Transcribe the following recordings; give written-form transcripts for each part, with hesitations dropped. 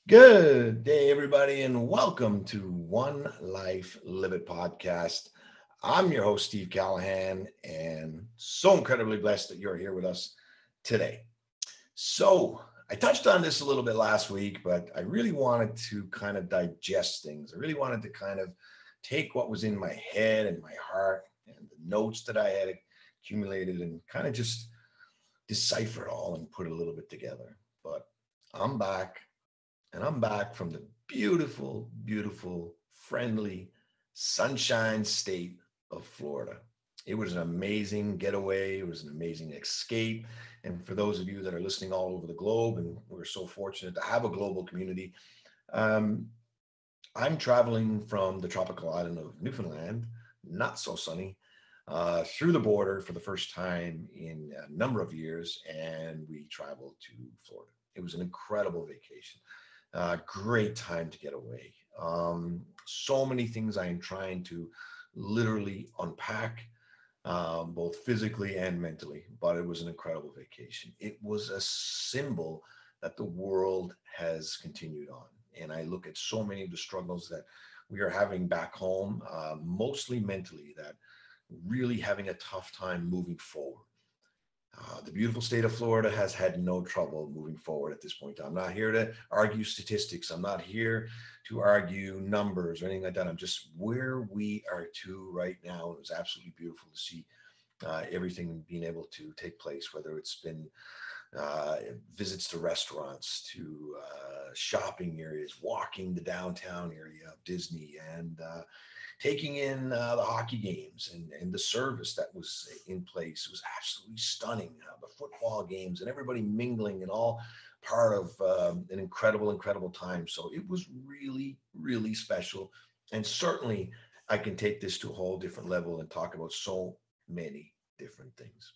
Good day, everybody, and welcome to One Life Live It podcast. I'm your host, Steve Callahan, and so incredibly blessed that you're here with us today. So, I touched on this a little bit last week, but I really wanted to kind of digest things. I really wanted to kind of take what was in my head and my heart and the notes that I had accumulated and kind of just decipher it all and put it a little bit together. But I'm back. And I'm back from the beautiful, beautiful, friendly, sunshine state of Florida. It was an amazing getaway. It was an amazing escape. And for those of you that are listening all over the globe, and we're so fortunate to have a global community, um, I'm traveling from the tropical island of Newfoundland, not so sunny, through the border for the first time in a number of years. And we traveled to Florida. It was an incredible vacation. Great time to get away. So many things I am trying to literally unpack, both physically and mentally, but it was an incredible vacation. It was a symbol that the world has continued on. And I look at so many of the struggles that we are having back home, mostly mentally, that really having a tough time moving forward. The beautiful state of Florida has had no trouble moving forward at this point. I'm not here to argue statistics. I'm not here to argue numbers or anything like that. I'm just where we are to right now. It was absolutely beautiful to see everything being able to take place, whether it's been visits to restaurants, to shopping areas, walking the downtown area of Disney, and taking in the hockey games and the service that was in place. It was absolutely stunning. The football games and everybody mingling and all part of an incredible, incredible time. So it was really, really special. And certainly I can take this to a whole different level and talk about so many different things.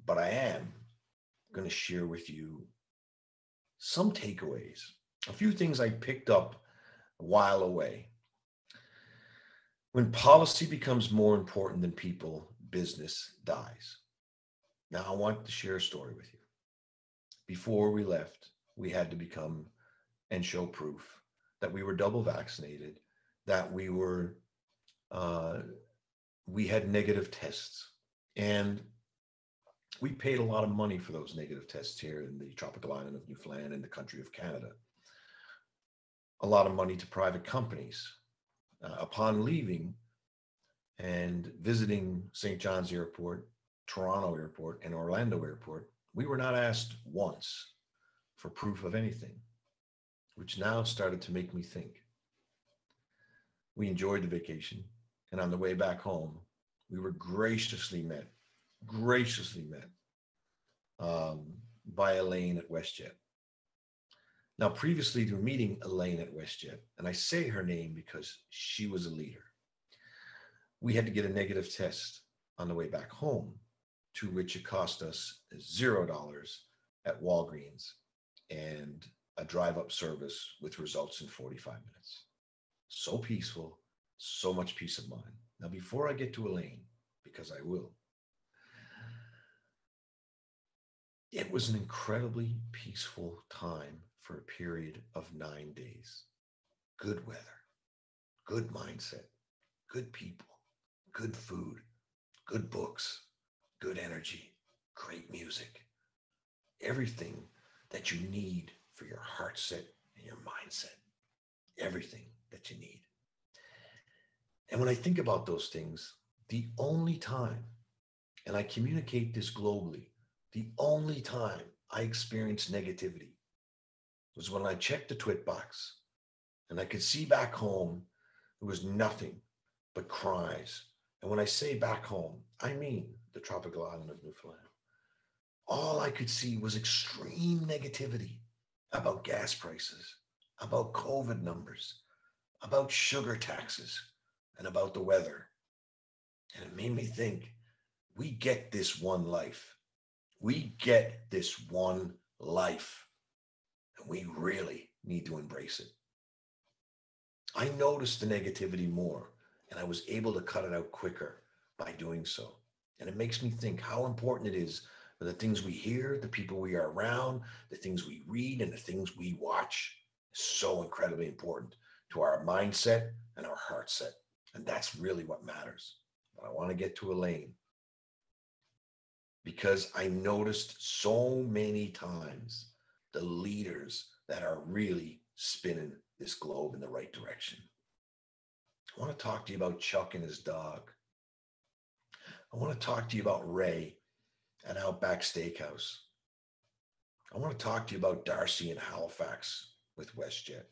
But I am going to share with you some takeaways, a few things I picked up a while away. When policy becomes more important than people, business dies. Now, I want to share a story with you. Before we left, we had to become and show proof that we were double vaccinated, that uh, we had negative tests, and we paid a lot of money for those negative tests here in the tropical island of Newfoundland in the country of Canada. A lot of money to private companies. Upon leaving and visiting St. John's Airport, Toronto Airport, and Orlando Airport, we were not asked once for proof of anything, which now started to make me think. We enjoyed the vacation, and on the way back home, we were graciously met um, by Elaine at WestJet. Now, previously to meeting Elaine at WestJet, and I say her name because she was a leader, we had to get a negative test on the way back home, to which it cost us $0 at Walgreens and a drive-up service with results in 45 minutes. So peaceful, so much peace of mind. Now, before I get to Elaine, because I will, it was an incredibly peaceful time for a period of 9 days. Good weather, good mindset, good people, good food, good books, good energy, great music, everything that you need for your heart set and your mindset, everything that you need. And when I think about those things, the only time, and I communicate this globally, the only time I experienced negativity was when I checked the twit box and I could see back home, there was nothing but cries. And when I say back home, I mean the tropical island of Newfoundland. All I could see was extreme negativity about gas prices, about COVID numbers, about sugar taxes, and about the weather. And it made me think, we get this one life. We get this one life, and we really need to embrace it. I noticed the negativity more, and I was able to cut it out quicker by doing so. And it makes me think how important it is for the things we hear, the people we are around, the things we read, and the things we watch. So incredibly important to our mindset and our heart set. And that's really what matters. But I want to get to Elaine because I noticed so many times the leaders that are really spinning this globe in the right direction. I want to talk to you about Chuck and his dog. I want to talk to you about Ray at Outback Steakhouse. I want to talk to you about Darcy in Halifax with WestJet.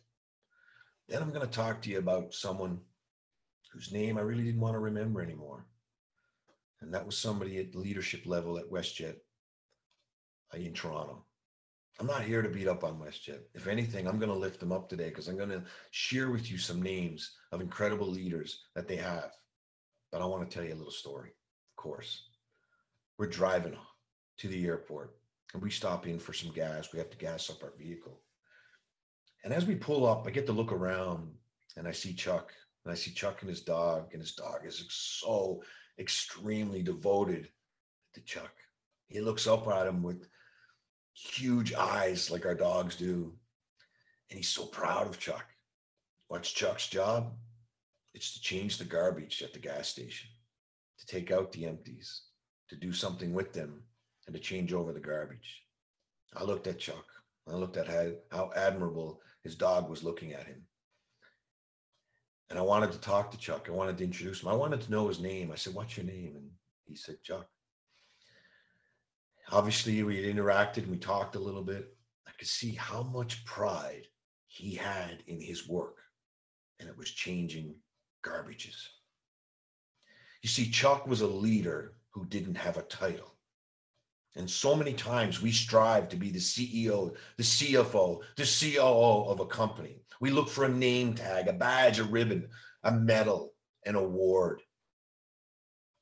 Then I'm going to talk to you about someone whose name I really didn't want to remember anymore. And that was somebody at leadership level at WestJet in Toronto. I'm not here to beat up on WestJet. If anything, I'm going to lift them up today because I'm going to share with you some names of incredible leaders that they have. But I want to tell you a little story, of course. We're driving to the airport and we stop in for some gas. We have to gas up our vehicle. And as we pull up, I get to look around and I see Chuck. And I see Chuck and his dog is so extremely devoted to Chuck. He looks up at him with huge eyes like our dogs do. And he's so proud of Chuck. What's Chuck's job? It's to change the garbage at the gas station, to take out the empties, to do something with them, and to change over the garbage. I looked at Chuck. I looked at how admirable his dog was looking at him. And I wanted to talk to Chuck. I wanted to introduce him. I wanted to know his name. I said, "What's your name?" And he said, "Chuck." Obviously, we interacted and we talked a little bit. I could see how much pride he had in his work, and it was changing garbages. You see, Chuck was a leader who didn't have a title. And so many times we strive to be the CEO, the CFO, the COO of a company. We look for a name tag, a badge, a ribbon, a medal, an award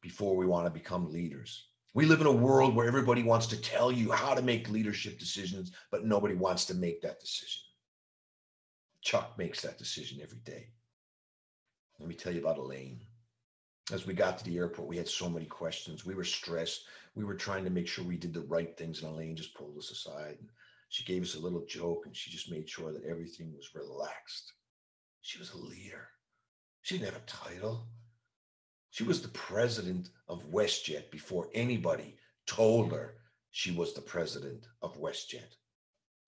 before we want to become leaders. We live in a world where everybody wants to tell you how to make leadership decisions, but nobody wants to make that decision. Chuck makes that decision every day. Let me tell you about Elaine. As we got to the airport, we had so many questions. We were stressed. We were trying to make sure we did the right things, and Elaine just pulled us aside. And she gave us a little joke, and she just made sure that everything was relaxed. She was a leader. She didn't have a title. She was the president of WestJet before anybody told her she was the president of WestJet.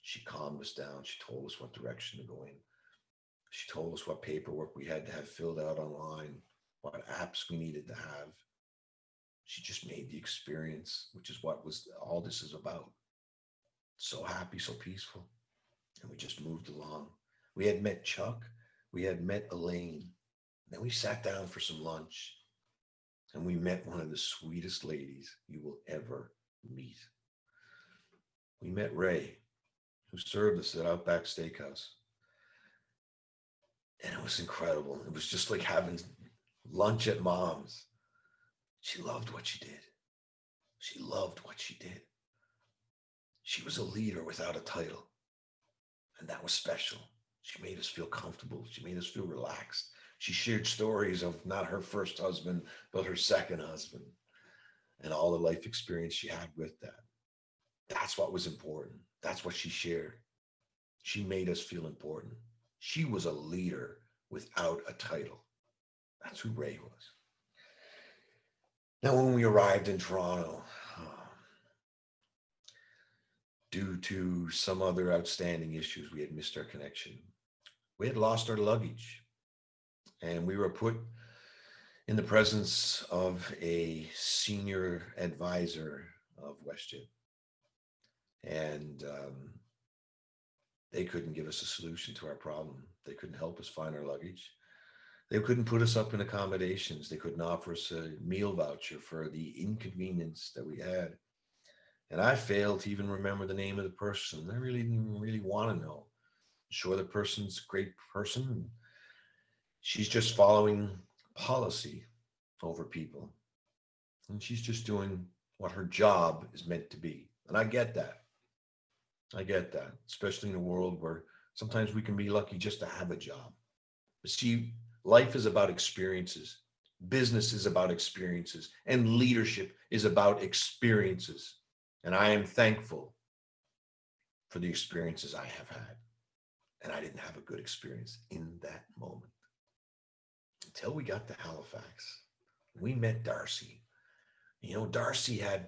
She calmed us down. She told us what direction to go in. She told us what paperwork we had to have filled out online, what apps we needed to have. She just made the experience, which is what was all this is about. So happy, so peaceful. And we just moved along. We had met Chuck. We had met Elaine. Then we sat down for some lunch. And we met one of the sweetest ladies you will ever meet. We met Ray, who served us at Outback Steakhouse. And it was incredible. It was just like having lunch at Mom's. She loved what she did. She loved what she did. She was a leader without a title. And that was special. She made us feel comfortable. She made us feel relaxed. She shared stories of not her first husband, but her second husband and all the life experience she had with that. That's what was important. That's what she shared. She made us feel important. She was a leader without a title. That's who Ray was. Now, when we arrived in Toronto, due to some other outstanding issues, we had missed our connection. We had lost our luggage. And we were put in the presence of a senior advisor of WestJet. And they couldn't give us a solution to our problem. They couldn't help us find our luggage. They couldn't put us up in accommodations. They couldn't offer us a meal voucher for the inconvenience that we had. And I failed to even remember the name of the person. I really didn't want to know. Sure, the person's a great person. She's just following policy over people. And she's just doing what her job is meant to be. And I get that. I get that, especially in a world where sometimes we can be lucky just to have a job. But see, life is about experiences. Business is about experiences. And leadership is about experiences. And I am thankful for the experiences I have had. And I didn't have a good experience in that moment until we got to Halifax. We met Darcy. You know, he had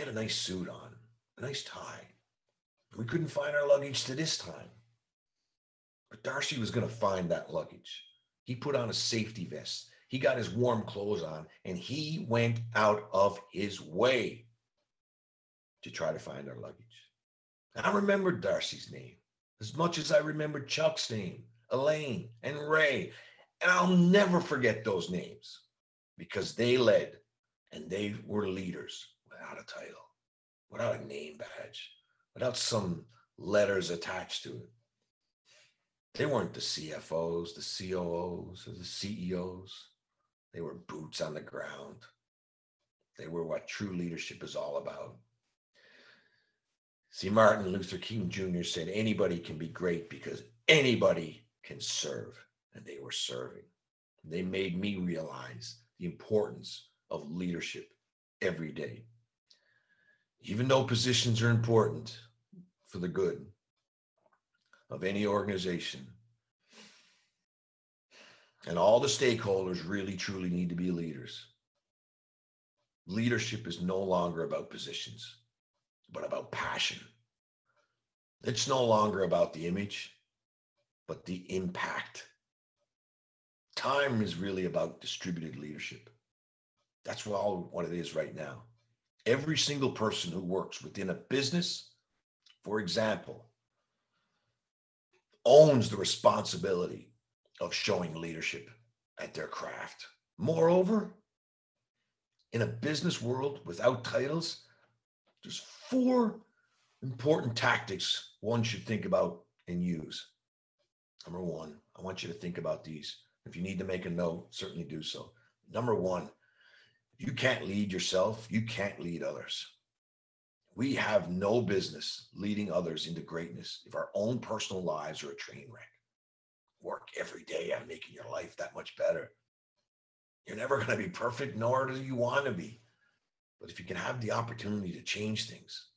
a nice suit on, a nice tie. We couldn't find our luggage to this time. But Darcy was going to find that luggage. He put on a safety vest. He got his warm clothes on, and he went out of his way to try to find our luggage. And I remembered Darcy's name as much as I remembered Chuck's name, Elaine, and Ray. And I'll never forget those names because they led and they were leaders without a title, without a name badge, without some letters attached to it. They weren't the CFOs, the COOs, or the CEOs. They were boots on the ground. They were what true leadership is all about. See, Martin Luther King Jr. said anybody can be great because anybody can serve. And they were serving. They made me realize the importance of leadership every day. Even though positions are important for the good of any organization, and all the stakeholders really truly need to be leaders. Leadership is no longer about positions, but about passion. It's no longer about the image, but the impact. Time is really about distributed leadership. That's what it is right now. Every single person who works within a business, for example, owns the responsibility of showing leadership at their craft. Moreover, in a business world without titles, there's 4 important tactics one should think about and use. Number 1, I want you to think about these. If you need to make a note, certainly do so. Number 1, if you can't lead yourself, you can't lead others. We have no business leading others into greatness if our own personal lives are a train wreck. Work every day on making your life that much better. You're never going to be perfect, nor do you want to be. But if you can have the opportunity to change things,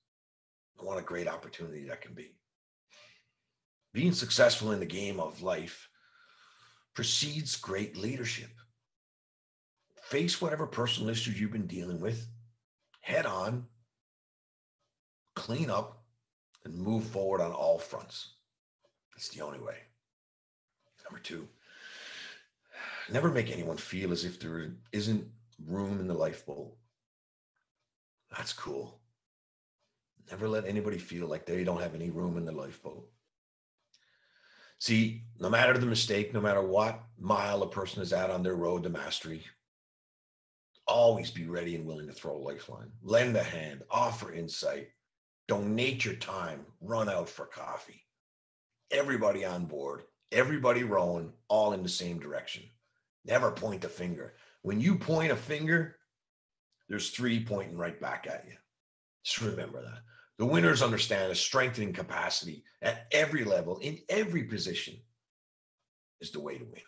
what a great opportunity that can be. Being successful in the game of life precedes great leadership. Face whatever personal issues you've been dealing with, head on, clean up, and move forward on all fronts. It's the only way. Number 2, never make anyone feel as if there isn't room in the lifeboat. That's cool. Never let anybody feel like they don't have any room in the lifeboat. See, no matter the mistake, no matter what mile a person is at on their road to mastery, always be ready and willing to throw a lifeline, lend a hand, offer insight, donate your time, run out for coffee. Everybody on board, everybody rowing, all in the same direction. Never point a finger. When you point a finger, there's 3 pointing right back at you. Just remember that. The winners understand a strengthening capacity at every level, in every position, is the way to win.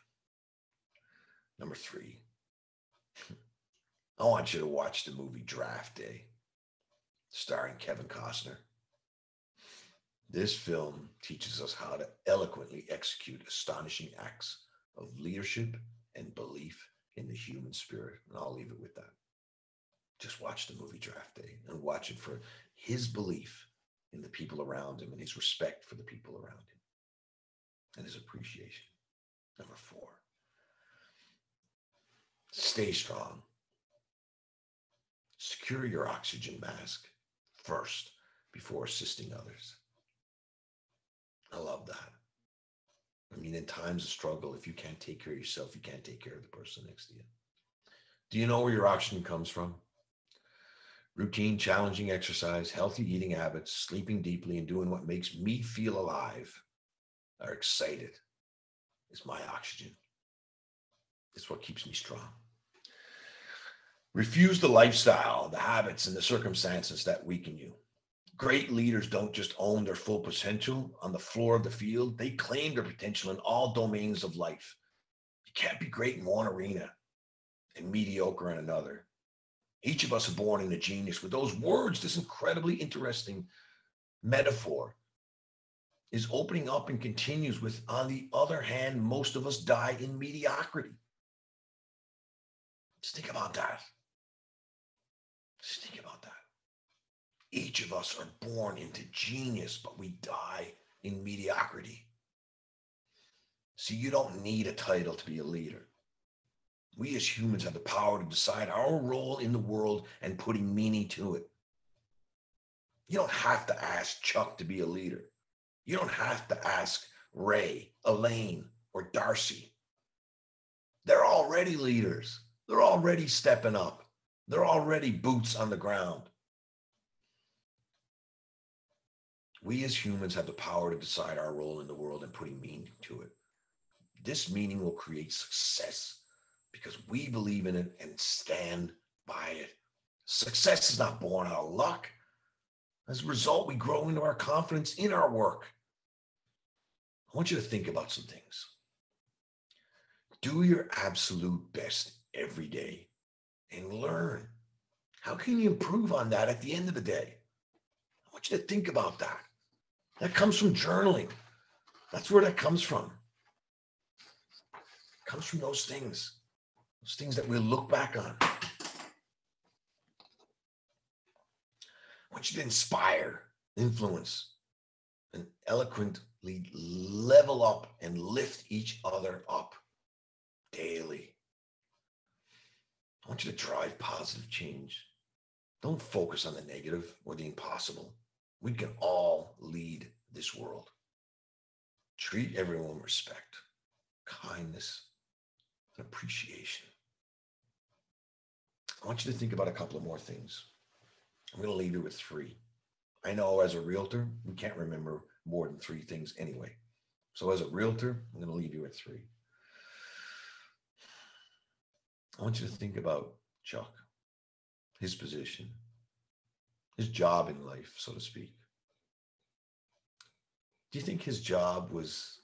Number 3, I want you to watch the movie Draft Day, starring Kevin Costner. This film teaches us how to eloquently execute astonishing acts of leadership and belief in the human spirit. And I'll leave it with that. Just watch the movie Draft Day and watch it for his belief in the people around him and his respect for the people around him and his appreciation. Number 4, stay strong. Secure your oxygen mask first before assisting others. I love that. I mean, in times of struggle, if you can't take care of yourself, you can't take care of the person next to you. Do you know where your oxygen comes from? Routine, challenging exercise, healthy eating habits, sleeping deeply, and doing what makes me feel alive are excited is my oxygen. It's what keeps me strong. Refuse the lifestyle, the habits, and the circumstances that weaken you. Great leaders don't just own their full potential on the floor of the field, they claim their potential in all domains of life. You can't be great in one arena and mediocre in another. Each of us are born into genius. With those words, this incredibly interesting metaphor is opening up and continues with, on the other hand, most of us die in mediocrity. Just think about that. Just think about that. Each of us are born into genius, but we die in mediocrity. See, you don't need a title to be a leader. We as humans have the power to decide our role in the world and putting meaning to it. You don't have to ask Chuck to be a leader. You don't have to ask Ray, Elaine, or Darcy. They're already leaders. They're already stepping up. They're already boots on the ground. We as humans have the power to decide our role in the world and putting meaning to it. This meaning will create success because we believe in it and stand by it. Success is not born out of luck. As a result, we grow into our confidence in our work. I want you to think about some things. Do your absolute best every day and learn. How can you improve on that at the end of the day? I want you to think about that. That comes from journaling. That's where that comes from. It comes from those things that we'll look back on. I want you to inspire, influence, and eloquently level up and lift each other up daily. I want you to drive positive change. Don't focus on the negative or the impossible. We can all lead this world. Treat everyone with respect, kindness, and appreciation. I want you to think about a couple of more things. I'm going to leave you with 3. I know as a realtor, we can't remember more than 3 things anyway. So as a realtor, I'm going to leave you with 3. I want you to think about Chuck, his position, his job in life, so to speak. Do you think his job was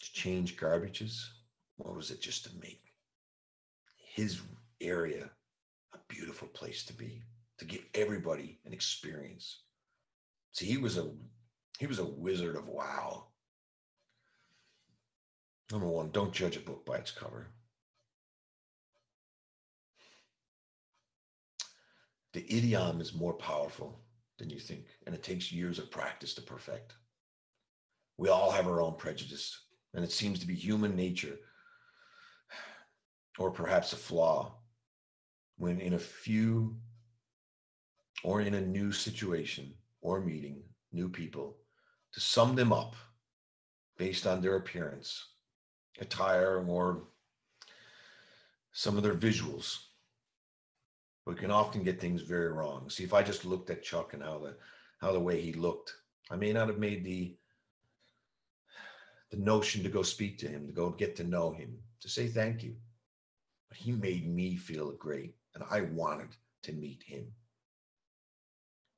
to change garbages, or was it just to make his area a beautiful place to be, to give everybody an experience? See, he was a wizard of wow. Number 1, don't judge a book by its cover. The idiom is more powerful than you think, and it takes years of practice to perfect. We all have our own prejudice, and it seems to be human nature, or perhaps a flaw, when in a new situation or meeting new people, to sum them up based on their appearance, attire, or some of their visuals. We can often get things very wrong. See, if I just looked at Chuck and how the way he looked, I may not have made the notion to go speak to him, to go get to know him, to say thank you. But he made me feel great, and I wanted to meet him.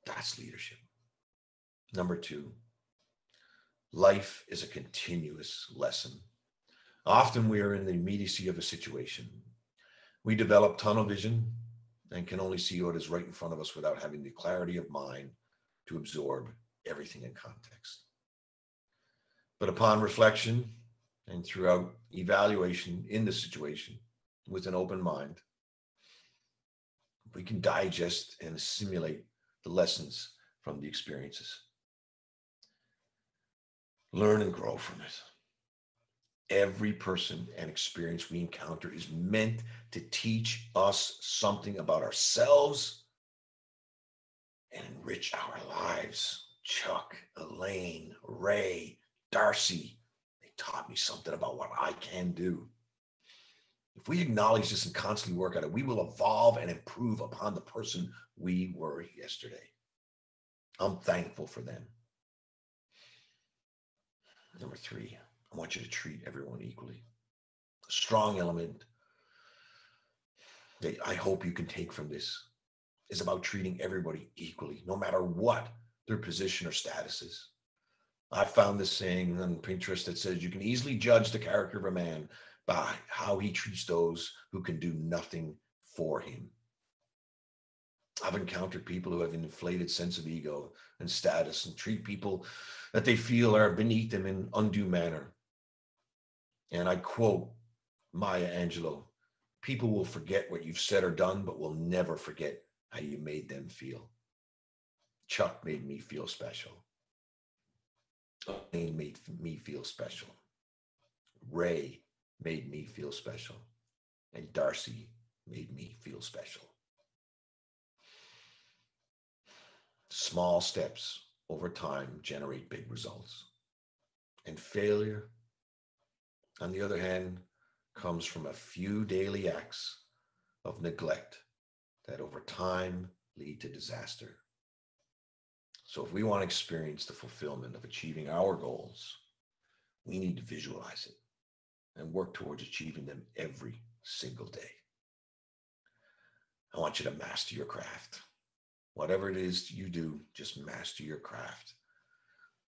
That's leadership. Number 2, life is a continuous lesson. Often we are in the immediacy of a situation. We develop tunnel vision and can only see what is right in front of us without having the clarity of mind to absorb everything in context. But upon reflection and throughout evaluation in the situation with an open mind, we can digest and assimilate the lessons from the experiences. Learn and grow from it. Every person and experience we encounter is meant to teach us something about ourselves and enrich our lives. Chuck, Elaine, Ray, Darcy, they taught me something about what I can do. If we acknowledge this and constantly work at it, we will evolve and improve upon the person we were yesterday. I'm thankful for them. Number 3, I want you to treat everyone equally. A strong element that I hope you can take from this is about treating everybody equally, no matter what their position or status is. I found this saying on Pinterest that says you can easily judge the character of a man by how he treats those who can do nothing for him. I've encountered people who have an inflated sense of ego and status and treat people that they feel are beneath them in undue manner. And I quote Maya Angelou, people will forget what you've said or done, but will never forget how you made them feel. Chuck made me feel special. Elaine made me feel special. Ray made me feel special. And Darcy made me feel special. Small steps over time generate big results. And failure, on the other hand, comes from a few daily acts of neglect that over time lead to disaster. So if we want to experience the fulfillment of achieving our goals, we need to visualize it and work towards achieving them every single day. I want you to master your craft. Whatever it is you do, just master your craft.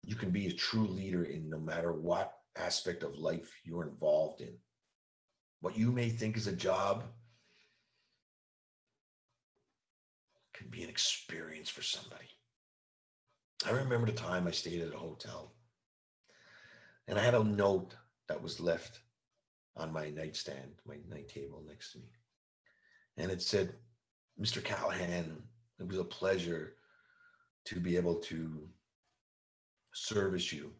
You can be a true leader in no matter what aspect of life you're involved in. What you may think is a job can be an experience for somebody. I remember the time I stayed at a hotel and I had a note that was left on my nightstand, my night table next to me. And it said, Mr. Callahan, it was a pleasure to be able to service you.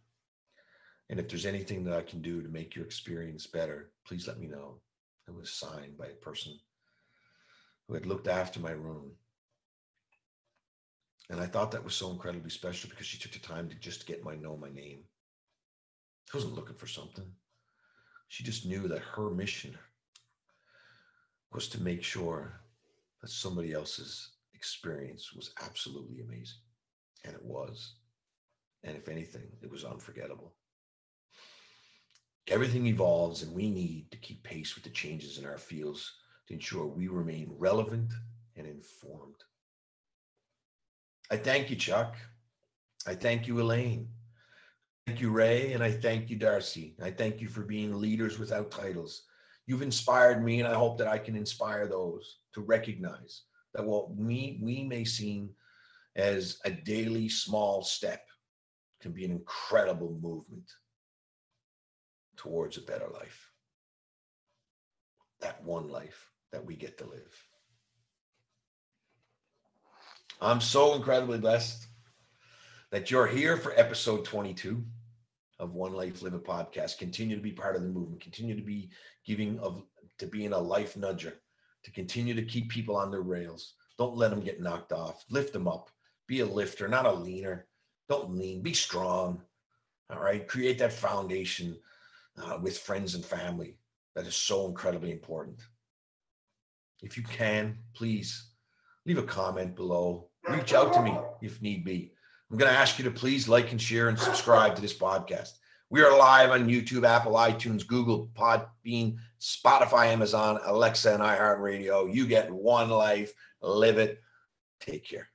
And if there's anything that I can do to make your experience better, please let me know. It was signed by a person who had looked after my room. And I thought that was so incredibly special because she took the time to just get know my name. She wasn't looking for something. She just knew that her mission was to make sure that somebody else's experience was absolutely amazing. And it was. And if anything, it was unforgettable. Everything evolves and we need to keep pace with the changes in our fields to ensure we remain relevant and informed. I thank you, Chuck. I thank you, Elaine. Thank you, Ray, and I thank you, Darcy. I thank you for being leaders without titles. You've inspired me, and I hope that I can inspire those to recognize that what we may seem as a daily small step can be an incredible movement towards a better life. That one life that we get to live. I'm so incredibly blessed that you're here for episode 22 of One Life Live It podcast. Continue to be part of the movement. Continue to be to being a life nudger, to continue to keep people on their rails. Don't let them get knocked off. Lift them up. Be a lifter, not a leaner. Don't lean. Be strong. All right. Create that foundation with friends and family. That is so incredibly important. If you can, please leave a comment below. Reach out to me if need be. I'm going to ask you to please like and share and subscribe to this podcast. We are live on YouTube, Apple, iTunes, Google, Podbean, Spotify, Amazon, Alexa, and iHeartRadio. You get one life. Live it. Take care.